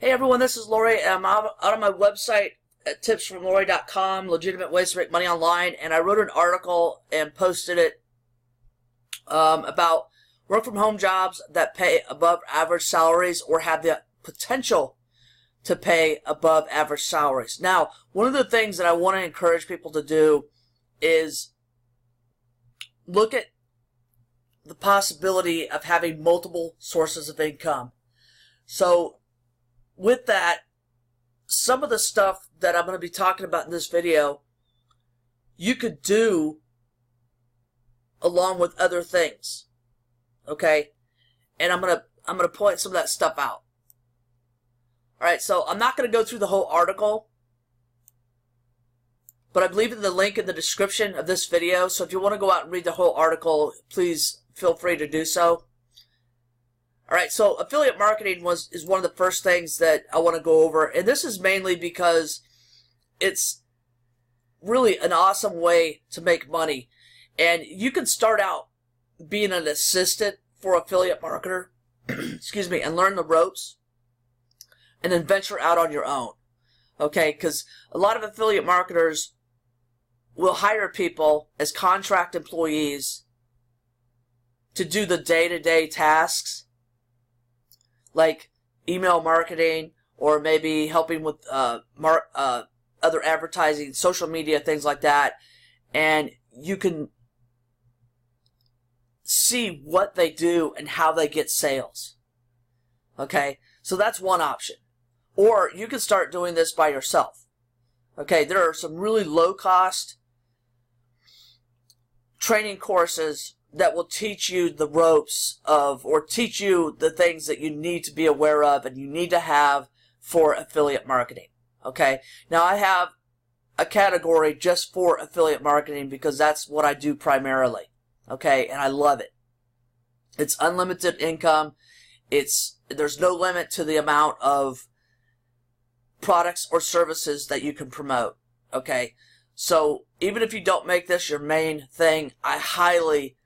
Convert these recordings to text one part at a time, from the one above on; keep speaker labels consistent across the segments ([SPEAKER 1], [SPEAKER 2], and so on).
[SPEAKER 1] Hey everyone, this is Lori. I'm out on my website at tipsfromlori.com, legitimate ways to make money online, and I wrote an article and posted it about work from home jobs that pay above average salaries or have the potential to pay above average salaries. Now, one of the things that I want to encourage people to do is look at the possibility of having multiple sources of income. So with that, some of the stuff that I'm going to be talking about in this video, you could do along with other things. Okay? And I'm going to point some of that stuff out. All right, so I'm not going to go through the whole article, but I believe in the link in the description of this video. So if you want to go out and read the whole article, please feel free to do so. All right, so affiliate marketing is one of the first things that I want to go over, and this is mainly because it's really an awesome way to make money. And you can start out being an assistant for affiliate marketer, excuse me, and learn the ropes, and then venture out on your own. Okay, because a lot of affiliate marketers will hire people as contract employees to do the day-to-day tasks, like email marketing, or maybe helping with other advertising, social media, things like that. And you can see what they do and how they get sales. Okay, so that's one option. Or you can start doing this by yourself. Okay, there are some really low-cost training courses that will teach you the ropes of, or teach you the things that you need to be aware of and you need to have for affiliate marketing. Okay, now I have a category just for affiliate marketing because that's what I do primarily. Okay, and I love it. It's unlimited income. There's no limit to the amount of products or services that you can promote. Okay, so even if you don't make this your main thing, I highly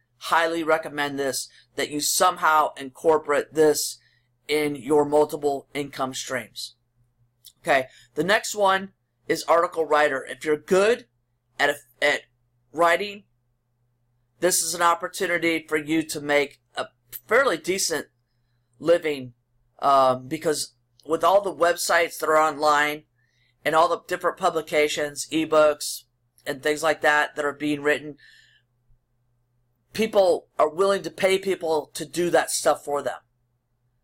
[SPEAKER 1] recommend this, that you somehow incorporate this in your multiple income streams. Okay, the next one is article writer. If you're good at writing, this is an opportunity for you to make a fairly decent living, because with all the websites that are online and all the different publications, ebooks, and things like that that are being written, people are willing to pay people to do that stuff for them.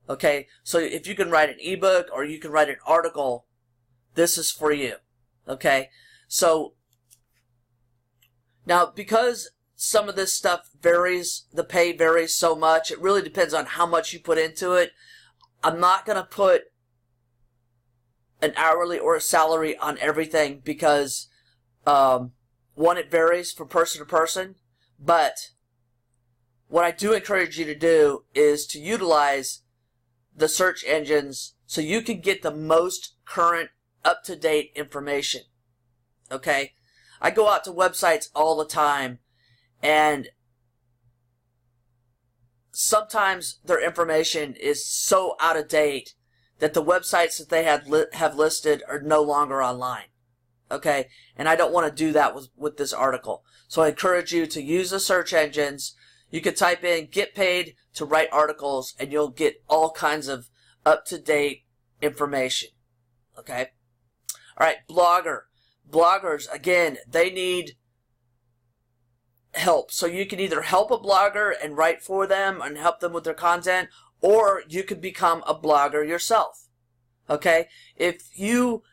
[SPEAKER 1] Okay, so if you can write an ebook or you can write an article, this is for you. Okay, so now because some of this stuff varies, the pay varies so much, it really depends on how much you put into it. I'm not going to put an hourly or a salary on everything because, one, it varies from person to person, but what I do encourage you to do is to utilize the search engines so you can get the most current, up-to-date information. Okay? I go out to websites all the time, and sometimes their information is so out of date that the websites that they have listed are no longer online. Okay? And I don't want to do that with this article. So I encourage you to use the search engines. You can type in "get paid to write articles" and you'll get all kinds of up-to-date information. Okay? Alright, blogger. Bloggers, again, they need help. So you can either help a blogger and write for them and help them with their content, or you could become a blogger yourself. Okay? If you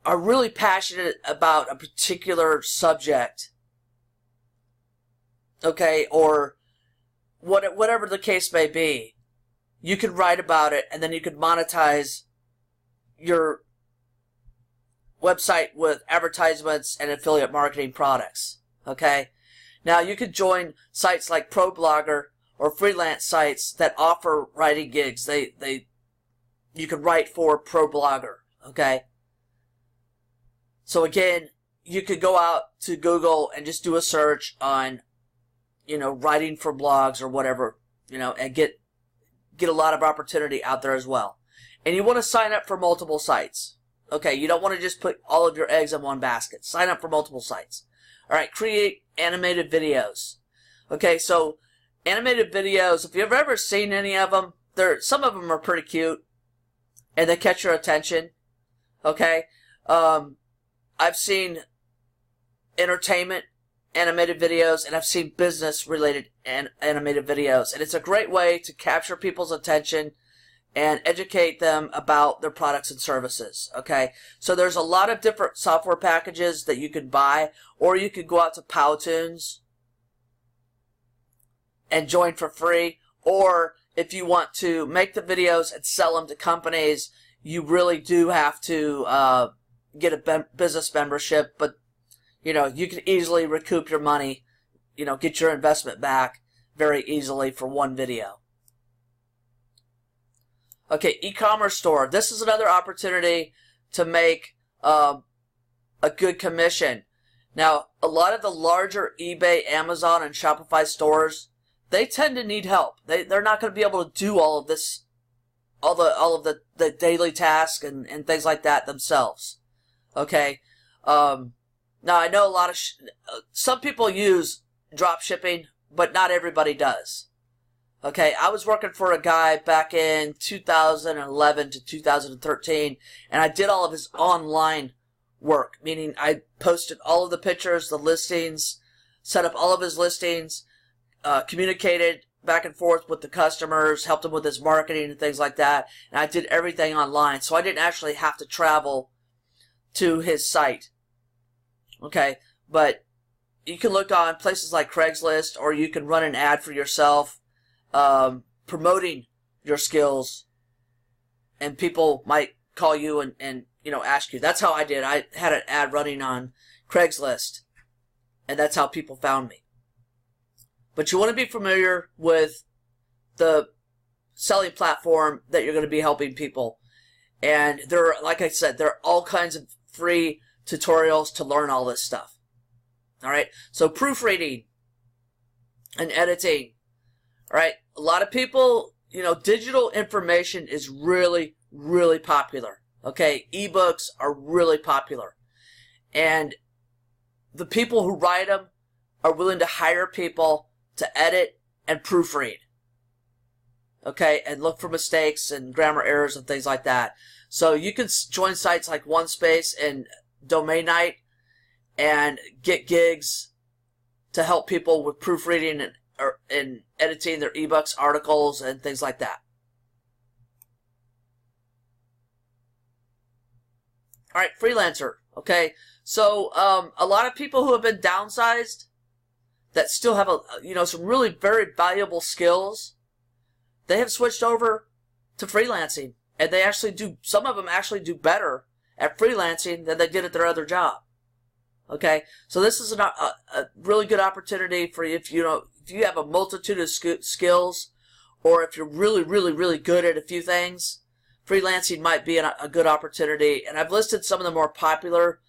[SPEAKER 1] are really passionate about a particular subject, okay, or whatever the case may be, you can write about it and then you can monetize your website with advertisements and affiliate marketing products. Okay? Now you could join sites like ProBlogger or freelance sites that offer writing gigs. You can write for ProBlogger. Okay? So again, you could go out to Google and just do a search on, writing for blogs or whatever, and get a lot of opportunity out there as well. And you want to sign up for multiple sites. Okay, you don't want to just put all of your eggs in one basket. Sign up for multiple sites. All right, create animated videos. Okay, so animated videos, if you've ever seen any of them, some of them are pretty cute, and they catch your attention. Okay, I've seen entertainment animated videos, and I've seen business-related animated videos, and it's a great way to capture people's attention and educate them about their products and services. Okay, so there's a lot of different software packages that you can buy, or you could go out to Powtoons and join for free, or if you want to make the videos and sell them to companies, you really do have to get a business membership, but you can easily recoup your money, get your investment back very easily for one video. Okay, e-commerce store. This is another opportunity to make a good commission. Now, a lot of the larger eBay, Amazon, and Shopify stores, they tend to need help. They're not going to be able to do all of this, all of the daily tasks and things like that themselves. Okay. Now I know a lot of some people use drop shipping, but not everybody does. Okay, I was working for a guy back in 2011 to 2013, and I did all of his online work, meaning I posted all of the pictures, the listings, set up all of his listings, communicated back and forth with the customers, helped him with his marketing and things like that, and I did everything online, so I didn't actually have to travel to his site. Okay, but you can look on places like Craigslist, or you can run an ad for yourself, promoting your skills, and people might call you and ask you. That's how I did. I had an ad running on Craigslist, and that's how people found me. But you want to be familiar with the selling platform that you're going to be helping people. And like I said, there are all kinds of free tutorials to learn all this stuff. All right. So proofreading and editing. All right. A lot of people, digital information is really, really popular. Okay. Ebooks are really popular. And the people who write them are willing to hire people to edit and proofread. Okay. And look for mistakes and grammar errors and things like that. So you can join sites like OneSpace and Domain Night and get gigs to help people with proofreading and editing their ebooks, articles, and things like that. All right, Freelancer. Okay, so a lot of people who have been downsized that still have some really very valuable skills, they have switched over to freelancing, and they actually do. Some of them actually do better at freelancing than they did at their other job. Okay, so this is a really good opportunity for you if you have a multitude of skills, or if you're really, really, really good at a few things. Freelancing might be a good opportunity, and I've listed some of the more popular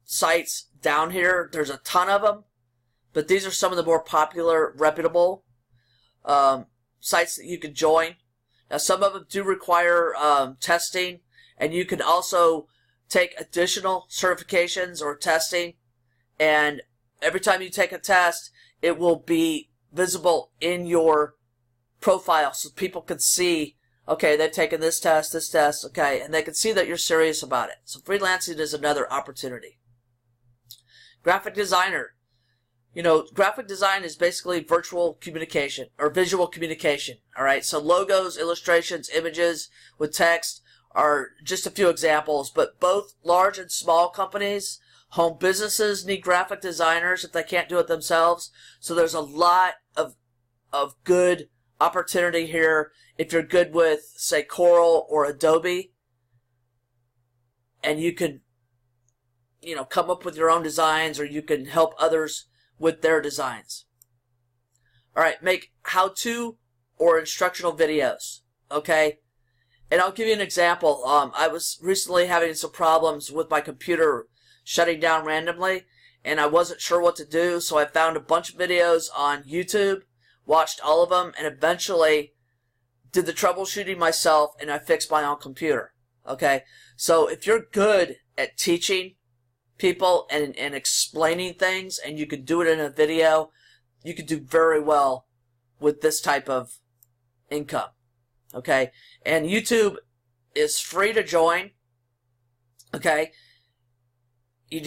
[SPEAKER 1] sites down here. There's a ton of them, but these are some of the more popular, reputable sites that you can join. Now, some of them do require testing, and you can also take additional certifications or testing, and every time you take a test, it will be visible in your profile so people can see, okay, they've taken this test, okay, and they can see that you're serious about it. So freelancing is another opportunity. Graphic designer. Graphic design is basically virtual communication or visual communication. All right, so logos, illustrations, images with text are just a few examples, but both large and small companies, home businesses need graphic designers if they can't do it themselves. So there's a lot of good opportunity here if you're good with, say, Corel or Adobe, and you can, come up with your own designs, or you can help others with their designs. All right, make how-to or instructional videos, okay? And I'll give you an example. I was recently having some problems with my computer shutting down randomly, and I wasn't sure what to do, so I found a bunch of videos on YouTube, watched all of them, and eventually did the troubleshooting myself, and I fixed my own computer. Okay? So if you're good at teaching people and explaining things, and you could do it in a video, you could do very well with this type of income. Okay? And YouTube is free to join. Okay? You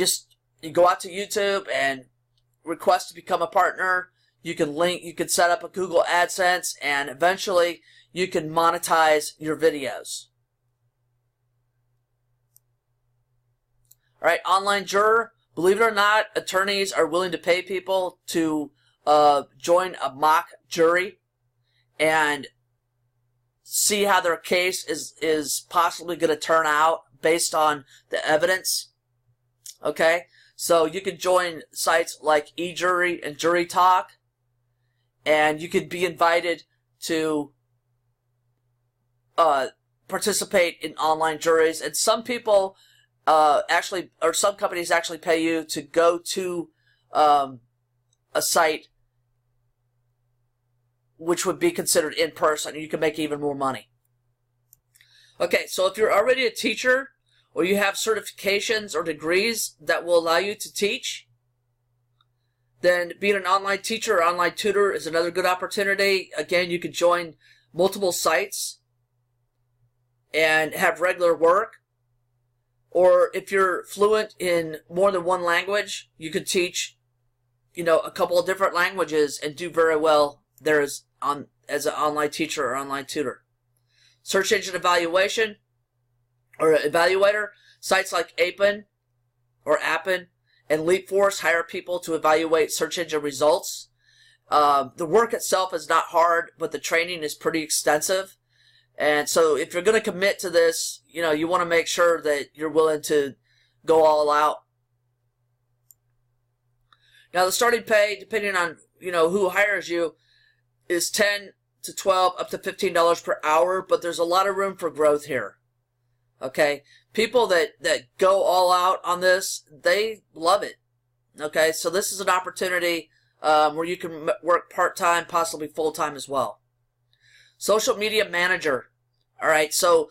[SPEAKER 1] go out to YouTube and request to become a partner. You can set up a Google AdSense, and eventually you can monetize your videos. All right, online juror. Believe it or not, attorneys are willing to pay people to join a mock jury and see how their case is possibly going to turn out based on the evidence. Okay, so you can join sites like eJury and Jury Talk, and you could be invited to participate in online juries. And some people some companies actually pay you to go to a site which would be considered in person, and you can make even more money. Okay, so if you're already a teacher, or you have certifications or degrees that will allow you to teach, then being an online teacher or online tutor is another good opportunity. Again, you could join multiple sites and have regular work. Or if you're fluent in more than one language, you could teach, a couple of different languages and do very well there as an online teacher or online tutor. Search engine evaluation or Evaluator. Sites like Appen and LeapForce hire people to evaluate search engine results. The work itself is not hard, but the training is pretty extensive. And so if you're going to commit to this, you want to make sure that you're willing to go all out. Now, the starting pay, depending on, who hires you, is $10 to $12 up to $15 per hour, but there's a lot of room for growth here. Okay? People that go all out on this, they love it. Okay? So this is an opportunity where you can work part-time, possibly full-time as well. Social media manager. All right, so,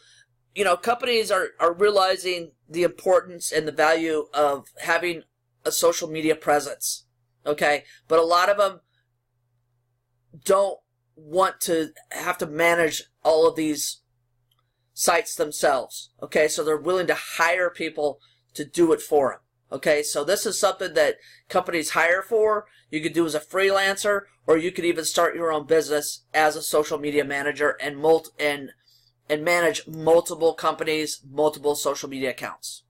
[SPEAKER 1] companies are realizing the importance and the value of having a social media presence. Okay, but a lot of them don't want to have to manage all of these sites themselves. Okay, so they're willing to hire people to do it for them. Okay, so this is something that companies hire for. You could do as a freelancer, or you could even start your own business as a social media manager and manage multiple companies, multiple social media accounts.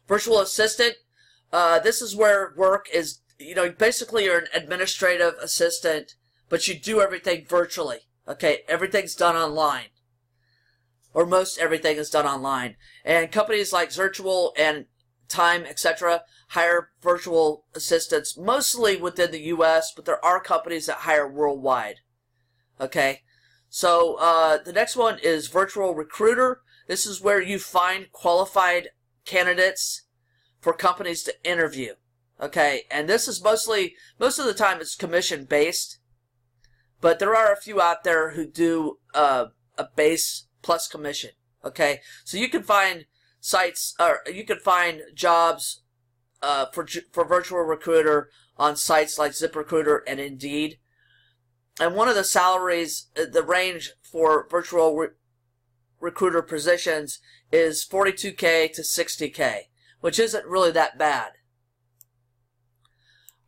[SPEAKER 1] Virtual assistant. This is where work is, basically you're an administrative assistant, but you do everything virtually. Okay, everything's done online. Or most everything is done online. And companies like Virtual and Time, etc., hire virtual assistants, mostly within the U.S., but there are companies that hire worldwide. Okay, so the next one is Virtual Recruiter. This is where you find qualified candidates for companies to interview. Okay, and this is most of the time it's commission based, but there are a few out there who do a base plus commission. Okay, so you can find sites, or you can find jobs for Virtual Recruiter on sites like ZipRecruiter and Indeed. And one of the salaries, the range for Virtual Recruiter positions is $42K to $60K, which isn't really that bad.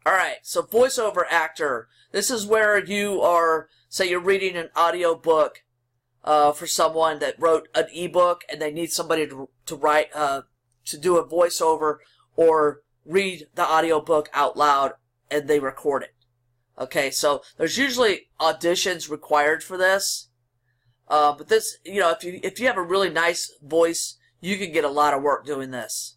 [SPEAKER 1] Alright, so voiceover actor. This is where you are, say you're reading an audio book for someone that wrote an ebook and they need somebody to write, to do a voiceover or read the audio book out loud, and they record it. Okay, so there's usually auditions required for this. But this, if you have a really nice voice, you can get a lot of work doing this.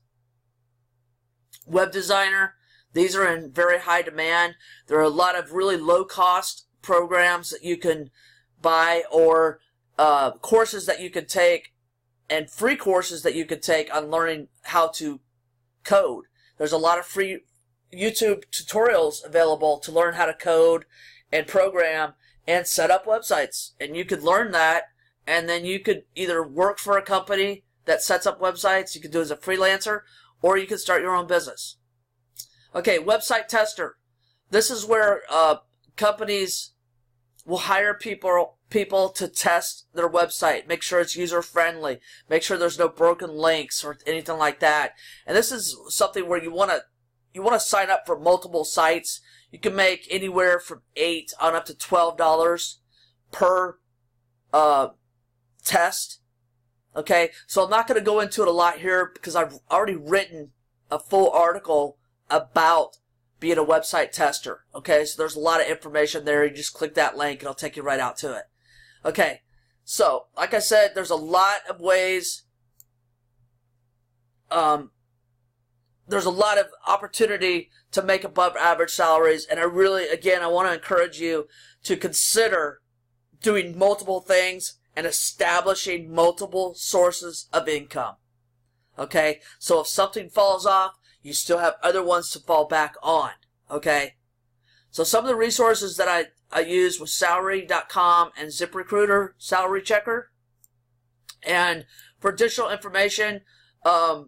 [SPEAKER 1] Web designer. These are in very high demand. There are a lot of really low-cost programs that you can buy, or courses that you can take, and free courses that you can take on learning how to code. There's a lot of free YouTube tutorials available to learn how to code and program and set up websites. And you could learn that, and then you could either work for a company that sets up websites, you could do it as a freelancer, or you could start your own business. Okay, website tester. This is where companies will hire people to test their website, make sure it's user-friendly, make sure there's no broken links or anything like that. And this is something where you want to sign up for multiple sites. You can make anywhere from $8 on up to $12 per test. Okay, so I'm not going to go into it a lot here because I've already written a full article about being a website tester. Okay, so there's a lot of information there. You just click that link and it'll take you right out to it. Okay, so like I said, there's a lot of ways. There's a lot of opportunity to make above average salaries, and I really, again, I want to encourage you to consider doing multiple things and establishing multiple sources of income. Okay, so if something falls off, you still have other ones to fall back on. Okay, so some of the resources that I used was Salary.com and ZipRecruiter Salary Checker. And for additional information, I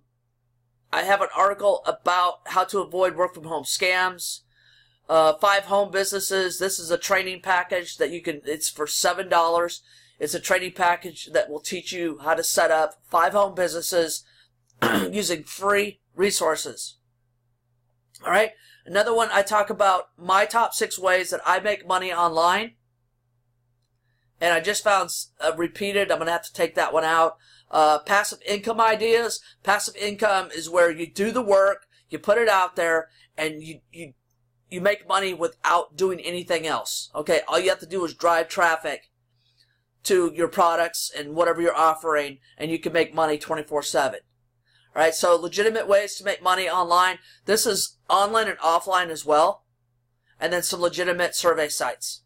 [SPEAKER 1] have an article about how to avoid work from home scams. 5 home businesses. This is a training package that you can, it's for $7. It's a training package that will teach you how to set up 5 home businesses using free resources. All right. Another one, I talk about my top 6 ways that I make money online. And I just found repeated. I'm going to have to take that one out. Passive income ideas. Passive income is where you do the work, you put it out there, and you make money without doing anything else. Okay, all you have to do is drive traffic to your products and whatever you're offering, and you can make money 24/7. All right, so legitimate ways to make money online. This is online and offline as well. And then some legitimate survey sites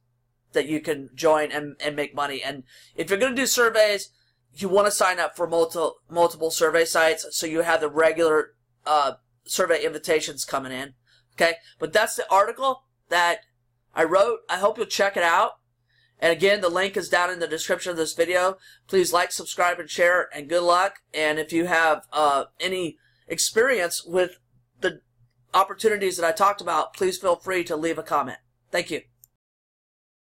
[SPEAKER 1] that you can join and make money. And if you're going to do surveys, you want to sign up for multiple survey sites so you have the regular survey invitations coming in. Okay, but that's the article that I wrote. I hope you'll check it out. And again, the link is down in the description of this video. Please like, subscribe, and share, and good luck. And if you have any experience with the opportunities that I talked about, please feel free to leave a comment. Thank you.